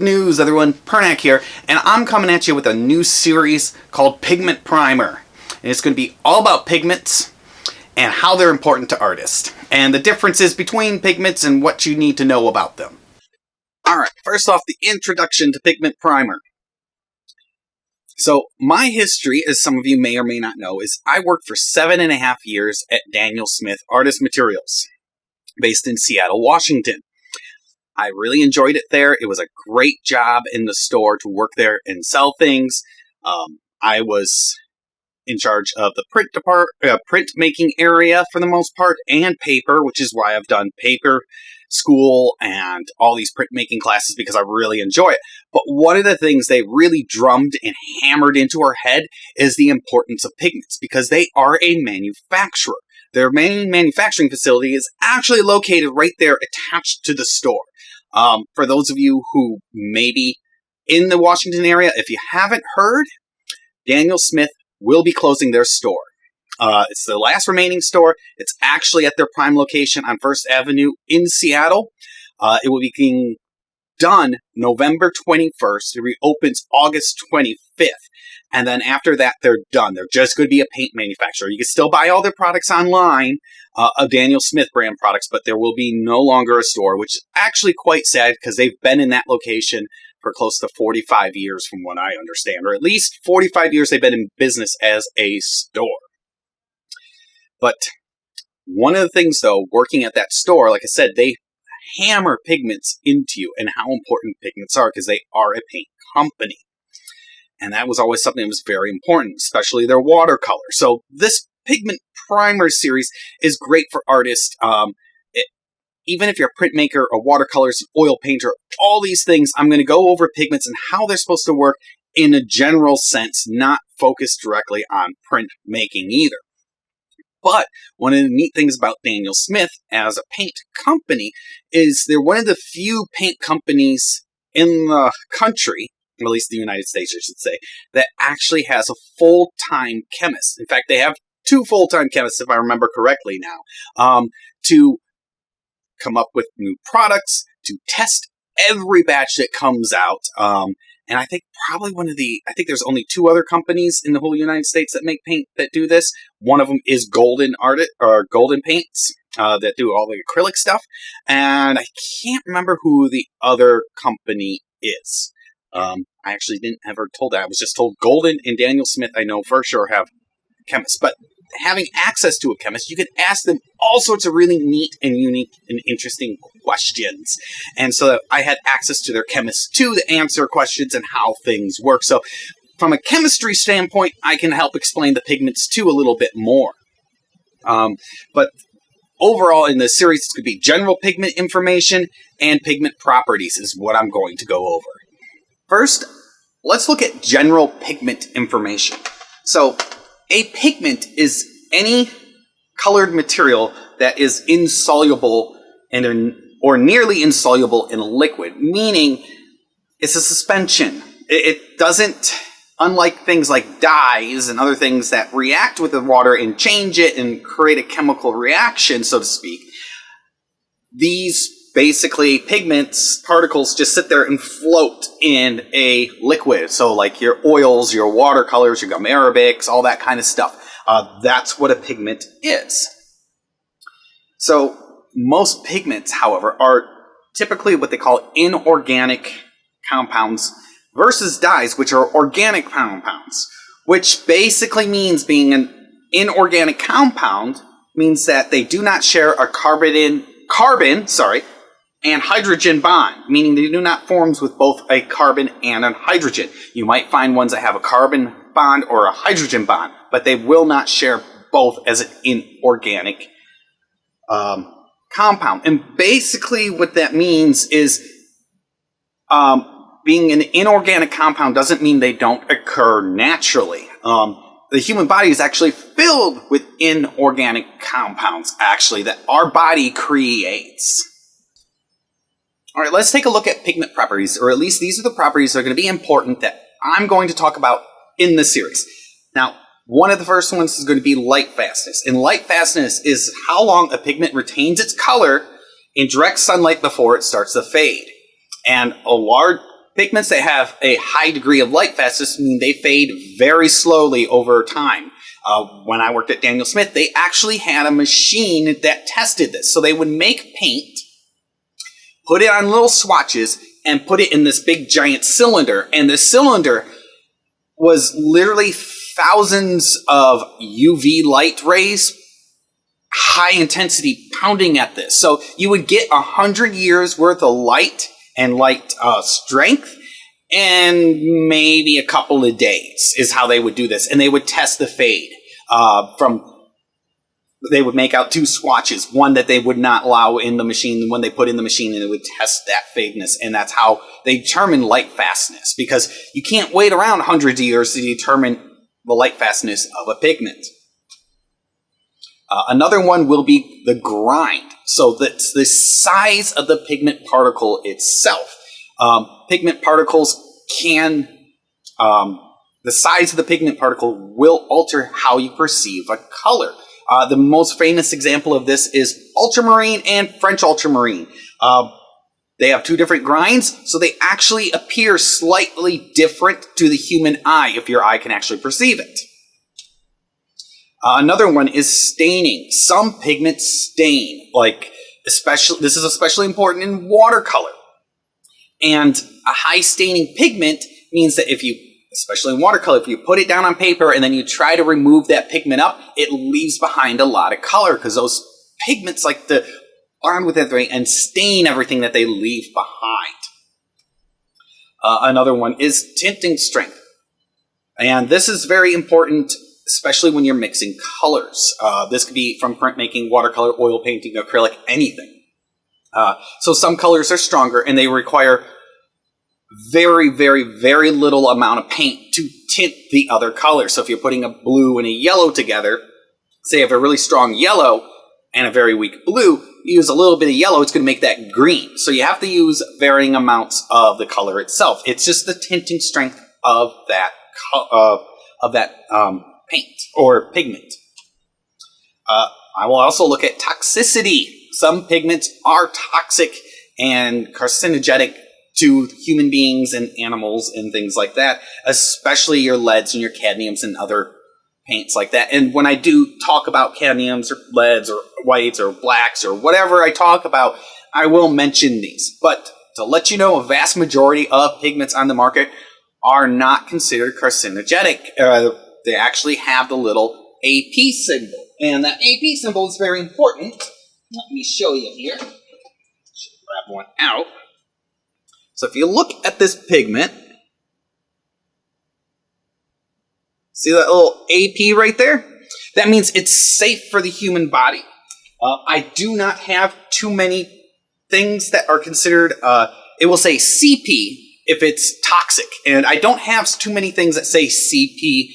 Good news, everyone. Pernak here, and I'm coming at you with a new series called Pigment Primer. And it's going to be all about pigments and how they're important to artists, and the differences between pigments and what you need to know about them. Alright, first off, the introduction to Pigment Primer. So, my history, as some of you may or may not know, is I worked for 7.5 years at Daniel Smith Artist Materials, based in Seattle, Washington. I really enjoyed it there. It was a great job in the store to work there and sell things. I was in charge of the print making area for the most part, and paper, which is why I've done paper school and all these printmaking classes, because I really enjoy it. But one of the things they really drummed and hammered into our head is the importance of pigments, because they are a manufacturer. Their main manufacturing facility is actually located right there attached to the store. For those of you who may be in the Washington area, if you haven't heard, Daniel Smith will be closing their store. It's the last remaining store. It's actually at their prime location on 1st Avenue in Seattle. It will be being done November 21st. It reopens August 25th. And then after that, they're done. They're just going to be a paint manufacturer. You can still buy all their products online, of Daniel Smith brand products, but there will be no longer a store, which is actually quite sad because they've been in that location for close to 45 years from what I understand, or at least 45 years they've been in business as a store. But one of the things, though, working at that store, like I said, they hammer pigments into you and how important pigments are, because they are a paint company. And that was always something that was very important, especially their watercolor. So this Pigment Primer series is great for artists. Even if you're a printmaker, a watercolorist, an oil painter, all these things, I'm going to go over pigments and how they're supposed to work in a general sense, not focused directly on printmaking either. But one of the neat things about Daniel Smith as a paint company is they're one of the few paint companies in the country, or at least the United States, I should say, that actually has a full-time chemist. In fact, they have 2 full-time chemists, if I remember correctly now, to come up with new products, to test every batch that comes out. And I think probably I think there's only 2 other companies in the whole United States that make paint that do this. One of them is Golden Paints, that do all the acrylic stuff. And I can't remember who the other company is. I actually didn't ever told that. I was just told Golden and Daniel Smith, I know for sure, have chemists. But having access to a chemist, you can ask them all sorts of really neat and unique and interesting questions. And so I had access to their chemists too to answer questions and how things work. So from a chemistry standpoint, I can help explain the pigments too a little bit more. But overall in the series, it's going to be general pigment information and pigment properties is what I'm going to go over. First, let's look at general pigment information. So, a pigment is any colored material that is insoluble or nearly insoluble in a liquid, meaning it's a suspension. It doesn't, unlike things like dyes and other things that react with the water and change it and create a chemical reaction, so to speak, these basically pigments, particles, just sit there and float in a liquid. So like your oils, your watercolors, your gum arabics, all that kind of stuff. That's what a pigment is. So most pigments, however, are typically what they call inorganic compounds versus dyes, which are organic compounds, which basically means being an inorganic compound means that they do not share a carbon and hydrogen bond, meaning they do not form with both a carbon and a hydrogen. You might find ones that have a carbon bond or a hydrogen bond, but they will not share both as an inorganic compound. And basically what that means is being an inorganic compound doesn't mean they don't occur naturally. The human body is actually filled with inorganic compounds, actually, that our body creates. All right, let's take a look at pigment properties, or at least these are the properties that are going to be important that I'm going to talk about in this series. Now, one of the first ones is going to be light fastness. And light fastness is how long a pigment retains its color in direct sunlight before it starts to fade. And pigments that have a high degree of light fastness mean they fade very slowly over time. When I worked at Daniel Smith, they actually had a machine that tested this. So they would make paint, put it on little swatches, and put it in this big giant cylinder. And the cylinder was literally thousands of UV light rays, high intensity pounding at this. So you would get 100 years worth of light and light strength, and maybe a couple of days is how they would do this. And they would test the fade they would make out two swatches, one that they would not allow in the machine, the one they put in the machine, and it would test that fadeness. And that's how they determine light fastness, because you can't wait around hundreds of years to determine the light fastness of a pigment. Another one will be the grind. So that's the size of the pigment particle itself. Pigment particles can, the size of the pigment particle will alter how you perceive a color. The most famous example of this is ultramarine and French ultramarine. They have two different grinds, so they actually appear slightly different to the human eye if your eye can actually perceive it. Another one is staining. Some pigments stain, this is especially important in watercolor. And a high staining pigment means that especially in watercolor, if you put it down on paper and then you try to remove that pigment up, it leaves behind a lot of color, because those pigments like to bond with everything and stain everything that they leave behind. Another one is tinting strength. And this is very important, especially when you're mixing colors. This could be from printmaking, watercolor, oil painting, acrylic, anything. So some colors are stronger and they require very, very, very little amount of paint to tint the other color. So if you're putting a blue and a yellow together, say you have a really strong yellow and a very weak blue, you use a little bit of yellow, it's going to make that green. So you have to use varying amounts of the color itself. It's just the tinting strength of that paint or pigment. I will also look at toxicity. Some pigments are toxic and carcinogenic to human beings and animals and things like that, especially your leads and your cadmiums and other paints like that. And when I do talk about cadmiums or leads or whites or blacks or whatever I talk about, I will mention these. But to let you know, a vast majority of pigments on the market are not considered carcinogenic. They actually have the little AP symbol. And that AP symbol is very important. Let me show you here. Should grab one out. So if you look at this pigment, see that little AP right there? That means it's safe for the human body. I do not have too many things that are considered, it will say CP if it's toxic. And I don't have too many things that say CP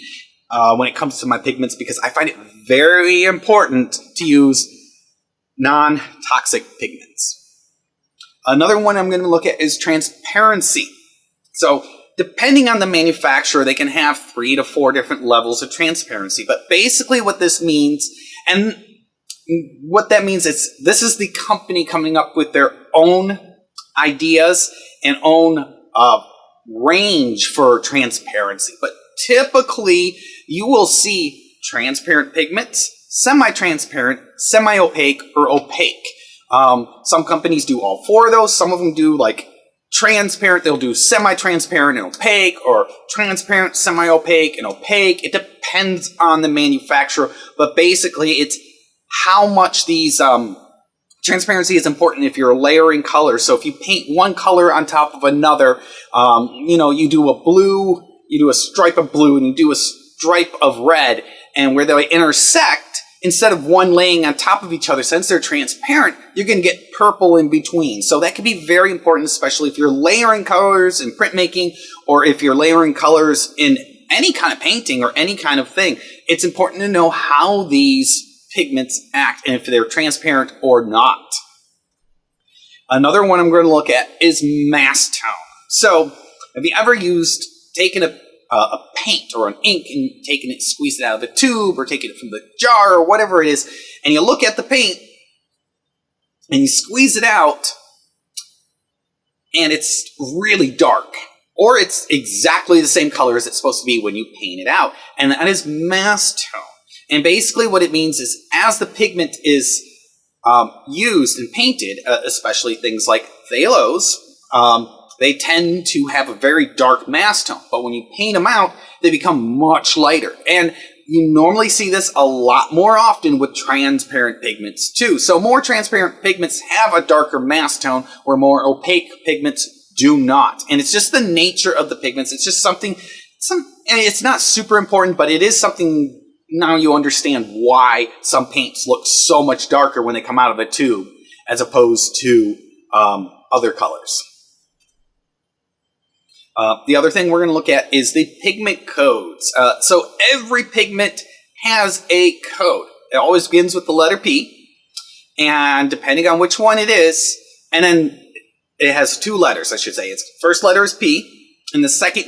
when it comes to my pigments, because I find it very important to use non-toxic pigments. Another one I'm going to look at is transparency. So depending on the manufacturer, they can have 3 to 4 different levels of transparency. But basically what this means, and what that means is this is the company coming up with their own ideas and own range for transparency. But typically you will see transparent pigments, semi-transparent, semi-opaque, or opaque. Some companies do all 4 of those. Some of them do like transparent. They'll do semi-transparent and opaque, or transparent, semi-opaque, and opaque. It depends on the manufacturer, but basically it's how much these transparency is important if you're layering colors. So if you paint one color on top of another, you do a blue, you do a stripe of blue, and you do a stripe of red, and where they intersect, instead of one laying on top of each other, since they're transparent, you're going to get purple in between. So that can be very important, especially if you're layering colors in printmaking, or if you're layering colors in any kind of painting or any kind of thing. It's important to know how these pigments act and if they're transparent or not. Another one I'm going to look at is mass tone. So have you ever taken a paint or an ink and taken it, squeezed it out of a tube, or taken it from the jar, or whatever it is, and you look at the paint and you squeeze it out, and it's really dark. Or it's exactly the same color as it's supposed to be when you paint it out. And that is mass tone. And basically what it means is as the pigment is used and painted, especially things like phthalos, they tend to have a very dark mass tone. But when you paint them out, they become much lighter. And you normally see this a lot more often with transparent pigments too. So more transparent pigments have a darker mass tone, where more opaque pigments do not. And it's just the nature of the pigments. It's just something, it's not super important, but it is something. Now you understand why some paints look so much darker when they come out of a tube as opposed to other colors. The other thing we're going to look at is the pigment codes. So every pigment has a code. It always begins with the letter P, and depending on which one it is, and then it has two letters, I should say. Its first letter is P, and the second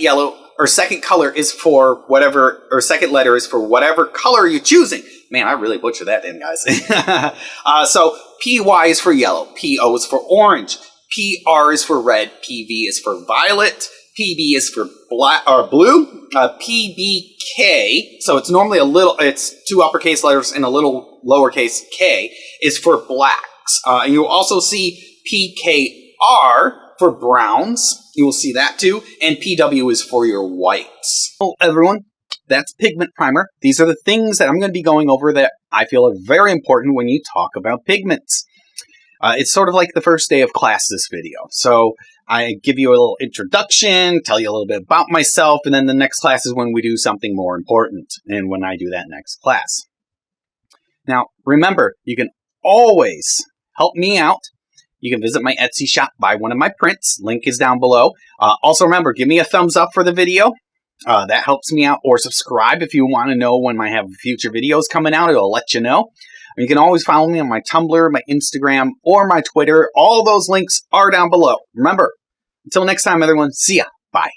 second color is for whatever, or second letter is for whatever color you're choosing. Man, I really butchered that, didn't I, guys? So PY is for yellow, PO is for orange, PR is for red, PV is for violet, PB is for black or blue, PBK, so it's normally it's two uppercase letters and a little lowercase k, is for blacks. And you'll also see PKR for browns. You will see that too. And PW is for your whites. Well, everyone, that's Pigment Primer. These are the things that I'm going to be going over that I feel are very important when you talk about pigments. It's sort of like the first day of class, this video. So I give you a little introduction, tell you a little bit about myself, and then the next class is when we do something more important, and when I do that next class. Now, remember, you can always help me out. You can visit my Etsy shop, buy one of my prints. Link is down below. Also remember, give me a thumbs up for the video. That helps me out. Or subscribe if you want to know when I have future videos coming out. It'll let you know. You can always follow me on my Tumblr, my Instagram, or my Twitter. All those links are down below. Remember, until next time, everyone, see ya. Bye.